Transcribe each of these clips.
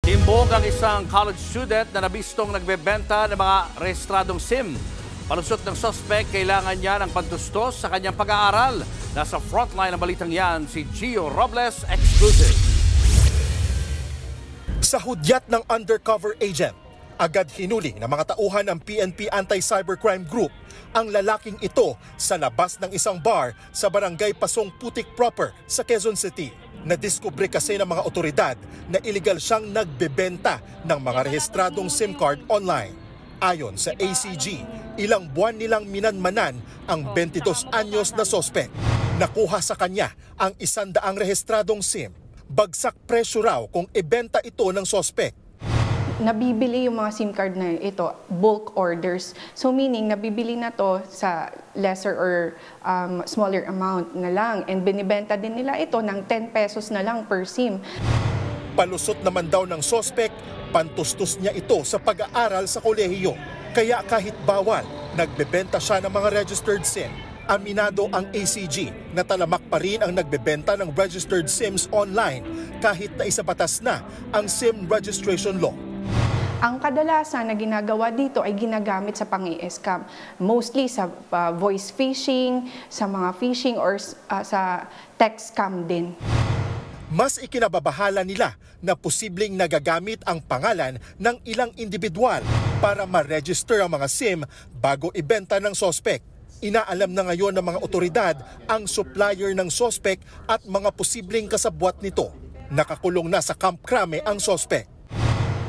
Timbog ang isang college student na nabistong nagbebenta ng mga rehistradong SIM. Palusot ng suspect, kailangan niya ng pantustos sa kanyang pag-aaral. Nasa frontline ng balitang yan, si Gio Robles, exclusive. Sa hudyat ng undercover agent, agad hinuli ng mga tauhan ng PNP Anti-Cybercrime Group ang lalaking ito sa labas ng isang bar sa barangay Pasong Putik proper sa Quezon City. Nadiskubre kasi ng mga otoridad na iligal siyang nagbebenta ng mga rehistradong SIM card online. Ayon sa ACG, ilang buwan nilang minanmanan ang 22 anyos na sospek. Nakuha sa kanya ang 100 rehistradong SIM. Bagsak presyo raw kung ibenta ito ng sospek. Nabibili yung mga SIM card na ito, bulk orders. So meaning, nabibili na to sa lesser or smaller amount na lang. And binibenta din nila ito ng 10 pesos na lang per SIM. Palusot naman daw ng sospek, pantustos niya ito sa pag-aaral sa kolehiyo. Kaya kahit bawal, nagbebenta siya ng mga registered SIM. Aminado ang ACG na talamak pa rin ang nagbebenta ng registered SIMs online kahit na isabatas na ang SIM registration law. Ang kadalasan na ginagawa dito ay ginagamit sa pang-i-scam. Mostly sa voice phishing, sa mga phishing or sa text scam din. Mas ikinababahala nila na posibleng nagagamit ang pangalan ng ilang individual para ma-register ang mga SIM bago ibenta ng sospek. Inaalam na ngayon ng mga otoridad ang supplier ng sospek at mga posibleng kasabwat nito. Nakakulong na sa Camp Crame ang sospek.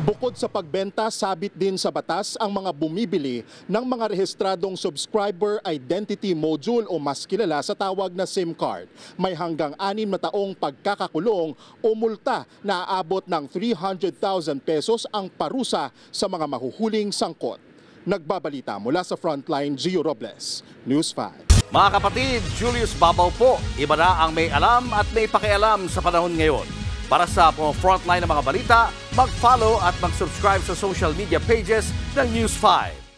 Bukod sa pagbenta, sabit din sa batas ang mga bumibili ng mga rehistradong subscriber identity module o mas kilala sa tawag na SIM card. May hanggang 6 na taong pagkakakulong o multa na aabot ng 300,000 pesos ang parusa sa mga mahuhuling sangkot. Nagbabalita mula sa Frontline, Gio Robles, News 5. Mga kapatid, Julius Babaw po. Iba na ang may alam at may pakialam sa panahon ngayon. Para sa frontline ng mga balita, mag-follow at mag-subscribe sa social media pages ng News 5.